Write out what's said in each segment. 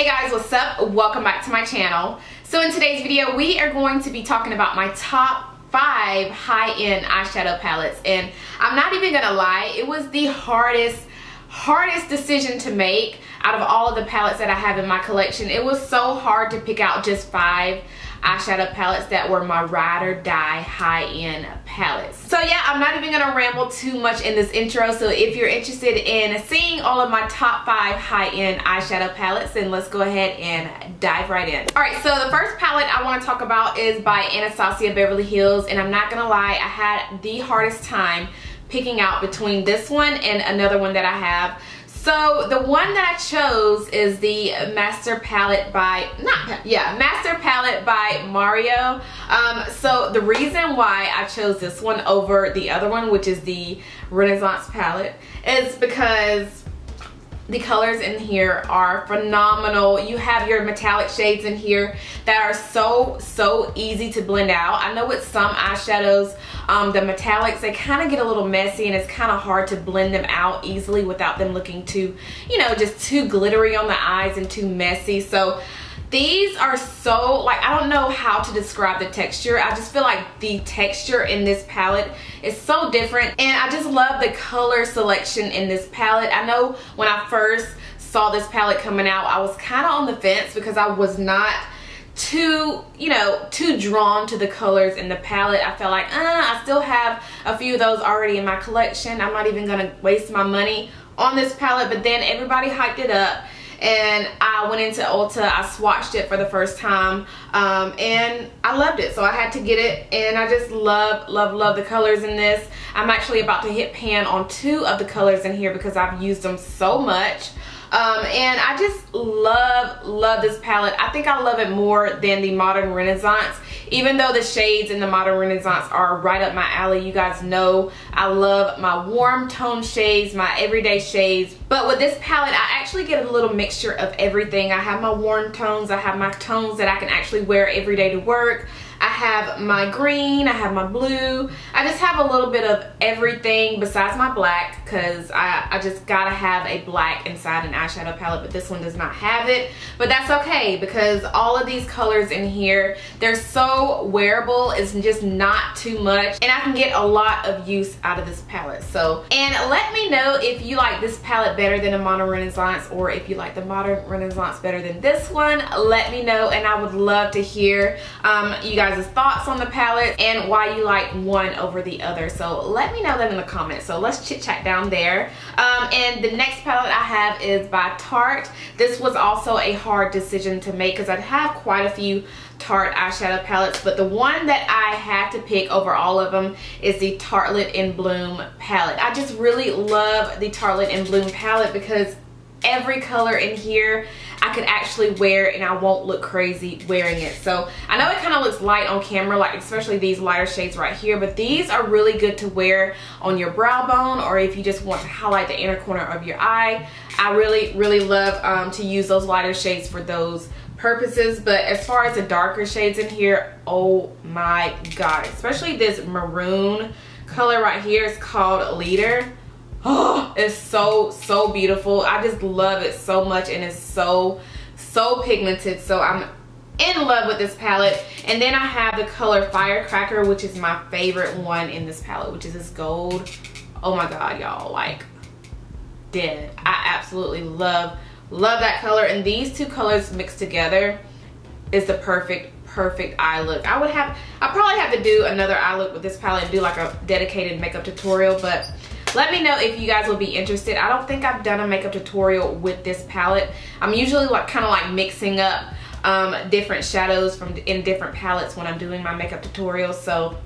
Hey guys, what's up? Welcome back to my channel. So in today's video, we are going to be talking about my top 5 high-end eyeshadow palettes. And I'm not even gonna lie, it was the hardest decision to make out of all of the palettes that I have in my collection. It was so hard to pick out just 5 eyeshadow palettes that were my ride or die high-end palettes. So yeah, I'm not even gonna ramble too much in this intro. So if you're interested in seeing all of my top 5 high-end eyeshadow palettes, then let's go ahead and dive right in. Alright, so the first palette I want to talk about is by Anastasia Beverly Hills, and I'm not gonna lie, I had the hardest time picking out between this one and another one that I have. So the one that I chose is the Master Palette by Mario. So the reason why I chose this one over the other one, which is the Renaissance palette, is because the colors in here are phenomenal. You have your metallic shades in here that are so easy to blend out. I know with some eyeshadows, the metallics, they kind of get a little messy and it's kind of hard to blend them out easily without them looking too, you know, just too glittery on the eyes and too messy. So these are so, like, I don't know how to describe the texture. I just feel like the texture in this palette is so different, and I just love the color selection in this palette. I know when I first saw this palette coming out, I was kind of on the fence because I was not too drawn to the colors in the palette. I felt like, I still have a few of those already in my collection. I'm not even gonna waste my money on this palette. But then everybody hyped it up, and I went into Ulta, I swatched it for the first time, and I loved it. So I had to get it, and I just love the colors in this. I'm actually about to hit pan on 2 of the colors in here because I've used them so much. And I just love this palette. I think I love it more than the Modern Renaissance, even though the shades in the Modern Renaissance are right up my alley. You guys know I love my warm tone shades, my everyday shades. But with this palette, I actually get a little mixture of everything. I have my warm tones, I have my tones that I can actually wear every day to work. I have my green, I have my blue. I just have a little bit of everything besides my black, because I just gotta have a black inside an eyeshadow palette, but this one does not have it. But that's okay, because all of these colors in here, they're so wearable. It's just not too much, and I can get a lot of use out of this palette. So, and let me know if you like this palette better than a Modern Renaissance, or if you like the Modern Renaissance better than this one. Let me know, and I would love to hear you guys' thoughts on the palette and why you like one over the other. So let me know that in the comments. So let's chit chat down there. And the next palette I have is by Tarte. This was also a hard decision to make because I have quite a few Tarte eyeshadow palettes, but the one that I had to pick over all of them is the Tartelette in Bloom palette. I just really love the Tartelette in Bloom palette because every color in here I could actually wear and I won't look crazy wearing it. So I know it kind of looks light on camera, like especially these lighter shades right here, but these are really good to wear on your brow bone, or if you just want to highlight the inner corner of your eye. I really love to use those lighter shades for those purposes. But as far as the darker shades in here, oh my god, especially this maroon color right here, is called Leader. Oh, it's so beautiful. I just love it so much, and it's so pigmented. So I'm in love with this palette. And then I have the color Firecracker, which is my favorite one in this palette, which is this gold. Oh my god, y'all, like dead. I absolutely love that color, and these 2 colors mixed together is the perfect eye look. I probably have to do another eye look with this palette and do like a dedicated makeup tutorial, but let me know if you guys will be interested. I don't think I've done a makeup tutorial with this palette. I'm usually like kind of like mixing up different shadows from in different palettes when I'm doing my makeup tutorials. So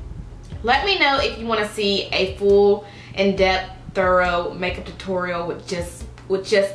let me know if you want to see a full, in-depth, thorough makeup tutorial with just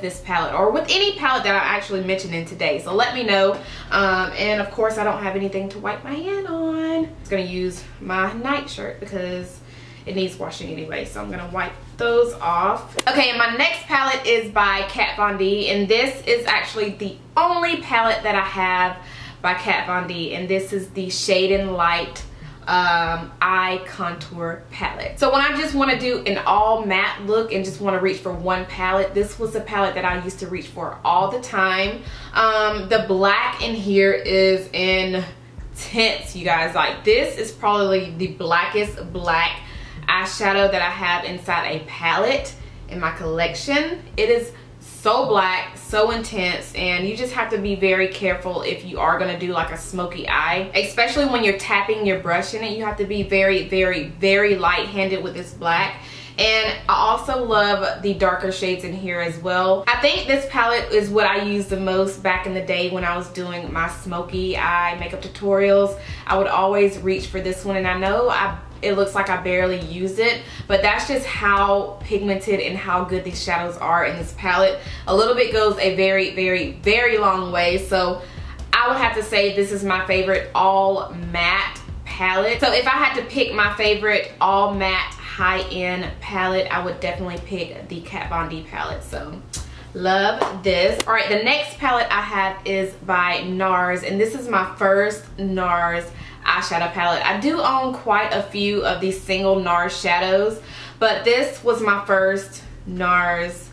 this palette, or with any palette that I actually mentioned in today. So let me know. And of course, I don't have anything to wipe my hand on. I'm just gonna use my nightshirt because it needs washing anyway, so I'm gonna wipe those off. Okay, and my next palette is by Kat Von D, and this is actually the only palette that I have by Kat Von D, and this is the Shade and Light eye contour palette. So when I just want to do an all matte look and just want to reach for one palette, this was a palette that I used to reach for all the time. The black in here is intense, you guys. Like, this is probably the blackest black eyeshadow that I have inside a palette in my collection. It is so black, so intense, and you just have to be very careful if you are going to do like a smoky eye, especially when you're tapping your brush in it. You have to be very, very, very light-handed with this black. And I also love the darker shades in here as well. I think this palette is what I used the most back in the day when I was doing my smoky eye makeup tutorials. I would always reach for this one, and I know it looks like I barely used it, but that's just how pigmented and how good these shadows are in this palette. A little bit goes a very, very, very long way. So I would have to say this is my favorite all matte palette. So if I had to pick my favorite all matte high-end palette, I would definitely pick the Kat Von D palette. So love this. All right, the next palette I have is by NARS, and this is my first NARS eyeshadow palette. I do own quite a few of these single NARS shadows, but this was my first NARS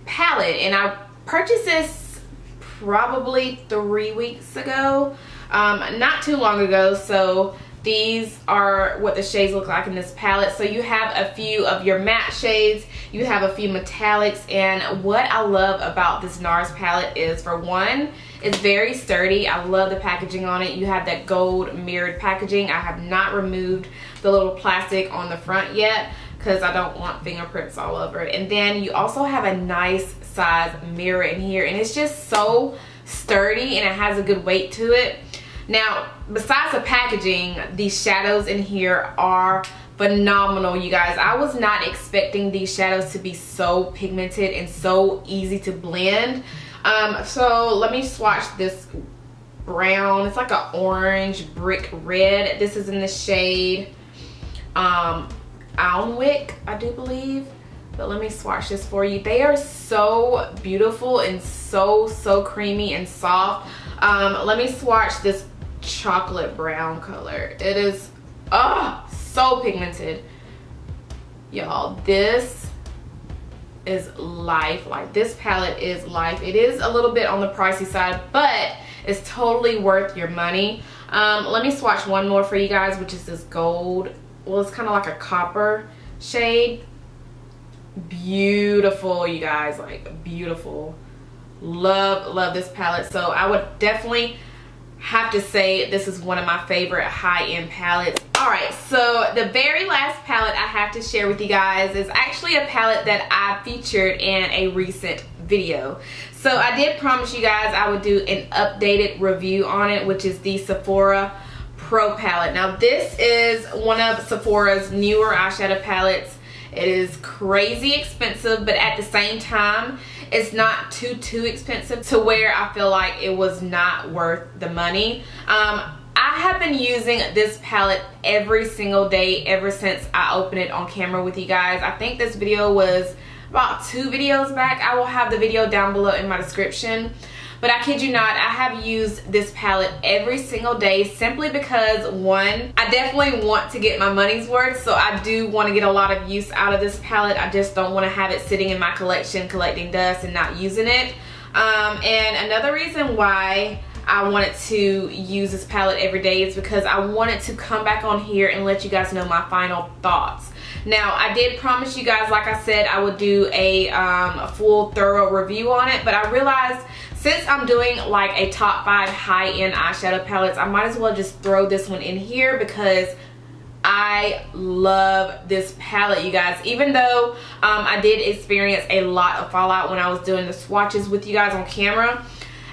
palette, and I purchased this probably 3 weeks ago, not too long ago. So these are what the shades look like in this palette. So you have a few of your matte shades, you have a few metallics, and what I love about this NARS palette is, for one, it's very sturdy. I love the packaging on it. You have that gold mirrored packaging. I have not removed the little plastic on the front yet because I don't want fingerprints all over it. And then you also have a nice size mirror in here, and it's just so sturdy and it has a good weight to it. Now, besides the packaging, these shadows in here are phenomenal, you guys. I was not expecting these shadows to be so pigmented and so easy to blend. So let me swatch this brown. It's like an orange brick red. This is in the shade Alnwick, I do believe. But let me swatch this for you. They are so beautiful and so creamy and soft. Let me swatch this chocolate brown color. It is so pigmented, y'all. This is life. Like, this palette is life. It is a little bit on the pricey side, but it's totally worth your money. Let me swatch one more for you guys, which is this gold. Well, it's kind of like a copper shade. Beautiful, you guys. Like, beautiful. Love this palette. So I would definitely have to say this is one of my favorite high-end palettes. Alright, so the very last palette I have to share with you guys is actually a palette that I featured in a recent video. So I did promise you guys I would do an updated review on it, which is the Sephora Pro palette. Now, this is one of Sephora's newer eyeshadow palettes. It is crazy expensive, but at the same time, it's not too expensive to where I feel like it was not worth the money. I have been using this palette every single day ever since I opened it on camera with you guys. I think this video was about 2 videos back. I will have the video down below in my description. But I kid you not, I have used this palette every single day simply because, one, I definitely want to get my money's worth. So I do want to get a lot of use out of this palette. I just don't want to have it sitting in my collection collecting dust and not using it. And another reason why I wanted to use this palette every day is because I wanted to come back on here and let you guys know my final thoughts. Now, I did promise you guys, like I said, I would do a full thorough review on it, but I realized since I'm doing like a top 5 high-end eyeshadow palettes, I might as well just throw this one in here because I love this palette, you guys. Even though I did experience a lot of fallout when I was doing the swatches with you guys on camera,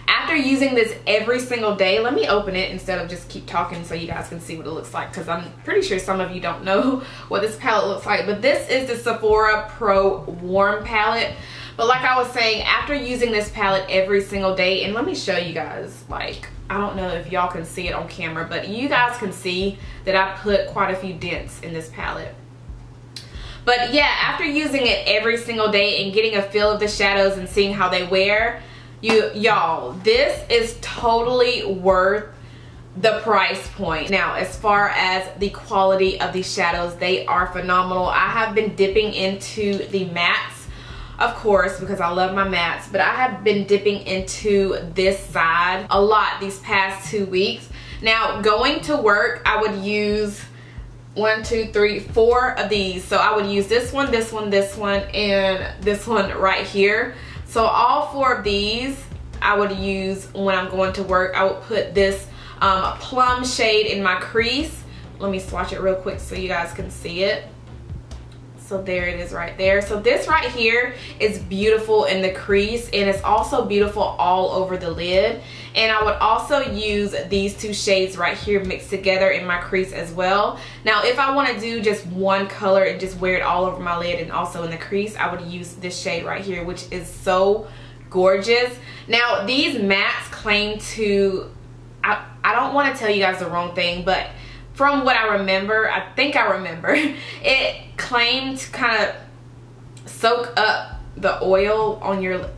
after using this every single day, let me open it instead of just keep talking so you guys can see what it looks like, because I'm pretty sure some of you don't know what this palette looks like. But this is the Sephora Pro Warm palette. But like I was saying, after using this palette every single day, and let me show you guys, like, I don't know if y'all can see it on camera, but you guys can see that I put quite a few dents in this palette. But yeah, after using it every single day and getting a feel of the shadows and seeing how they wear, y'all, this is totally worth the price point. Now, as far as the quality of these shadows, they are phenomenal. I have been dipping into the mattes, of course, because I love my mattes, but I have been dipping into this side a lot these past 2 weeks. Now, going to work, I would use 1, 2, 3, 4 of these. So I would use this one, this one, this one, and this one right here. So all 4 of these I would use when I'm going to work. I would put this plum shade in my crease. Let me swatch it real quick so you guys can see it. So there it is right there. So this right here is beautiful in the crease, and it's also beautiful all over the lid. And I would also use these 2 shades right here mixed together in my crease as well. Now, if I want to do just one color and just wear it all over my lid and also in the crease, I would use this shade right here, which is so gorgeous. Now, these mattes claim to, I don't want to tell you guys the wrong thing, but from what I remember, I think I remember, it claimed to kind of soak up the oil on your,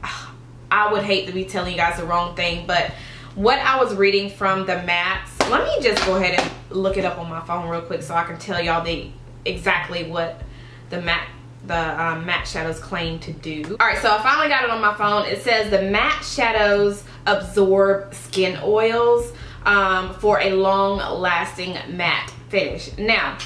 I would hate to be telling you guys the wrong thing, but what I was reading from the mattes, let me just go ahead and look it up on my phone real quick so I can tell y'all exactly what the matte shadows claim to do. All right, so I finally got it on my phone. It says the matte shadows absorb skin oils for a long-lasting matte finish. Now,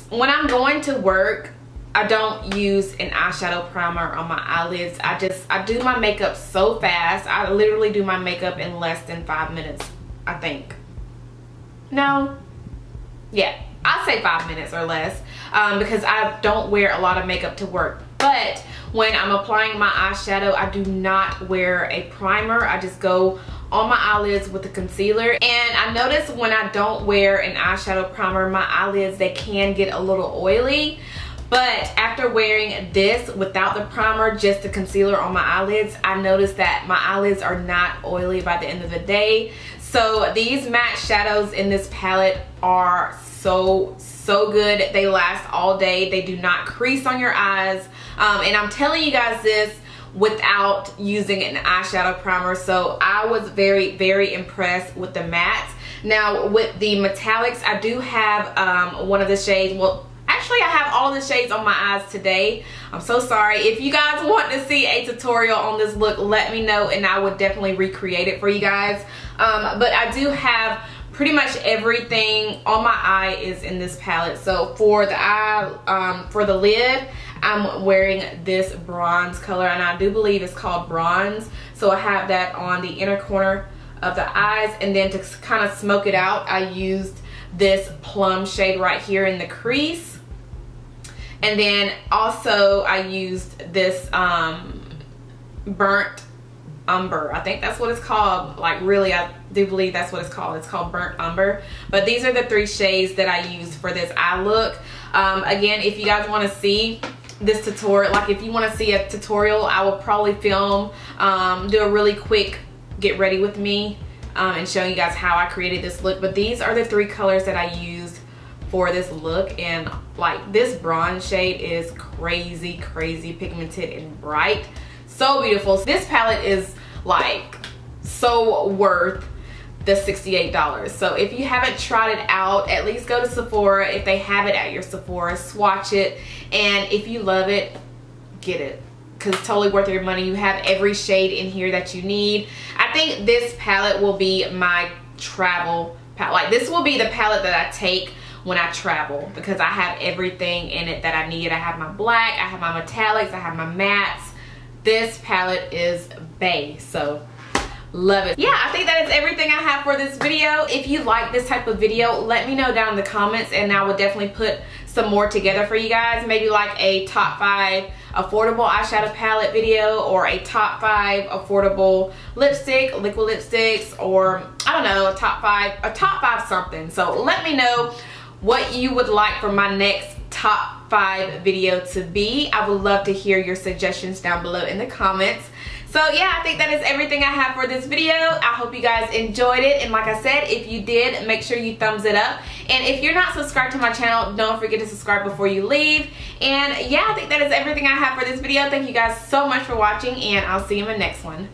when I'm going to work, I don't use an eyeshadow primer on my eyelids. I do my makeup so fast. I literally do my makeup in less than 5 minutes, I think. No? Yeah, I'll say 5 minutes or less because I don't wear a lot of makeup to work. But when I'm applying my eyeshadow, I do not wear a primer. I just go on my eyelids with the concealer. And I notice when I don't wear an eyeshadow primer, my eyelids, they can get a little oily. But after wearing this without the primer, just the concealer on my eyelids, I noticed that my eyelids are not oily by the end of the day. So these matte shadows in this palette are so good. They last all day. They do not crease on your eyes. And I'm telling you guys this without using an eyeshadow primer. So I was very impressed with the mattes. Now with the metallics, I do have one of the shades. Well, actually I have all the shades on my eyes today. I'm so sorry. If you guys want to see a tutorial on this look, let me know and I would definitely recreate it for you guys. But I do have pretty much everything on my eye is in this palette. So for the eye, for the lid, I'm wearing this bronze color, and I do believe it's called bronze. So I have that on the inner corner of the eyes, and then to kind of smoke it out, I used this plum shade right here in the crease. And then also I used this burnt umber. I think that's what it's called. Like, really, I do believe that's what it's called. It's called burnt umber. But these are the 3 shades that I used for this eye look. Again, if you guys want to see this tutorial, like if you want to see a tutorial, I will probably film, do a really quick get ready with me and show you guys how I created this look. But these are the 3 colors that I used for this look, and like this bronze shade is crazy pigmented and bright, so beautiful. This palette is like so worth the $68. So if you haven't tried it out, at least go to Sephora. If they have it at your Sephora, swatch it, and if you love it, get it, because it's totally worth your money. You have every shade in here that you need. I think this palette will be my travel palette. Like, this will be the palette that I take when I travel, because I have everything in it that I need. I have my black, I have my metallics, I have my mattes. This palette is bae, so love it. Yeah, I think that is everything I have for this video. If you like this type of video, let me know down in the comments, and I will definitely put some more together for you guys. Maybe like a top 5 affordable eyeshadow palette video, or a top 5 affordable liquid lipsticks, or I don't know, a top 5 something. So let me know what you would like for my next top 5 video to be. I would love to hear your suggestions down below in the comments. So yeah, I think that is everything I have for this video. I hope you guys enjoyed it, and like I said, if you did, make sure you thumbs it up. And if you're not subscribed to my channel, don't forget to subscribe before you leave. And yeah, I think that is everything I have for this video. Thank you guys so much for watching, and I'll see you in the next one.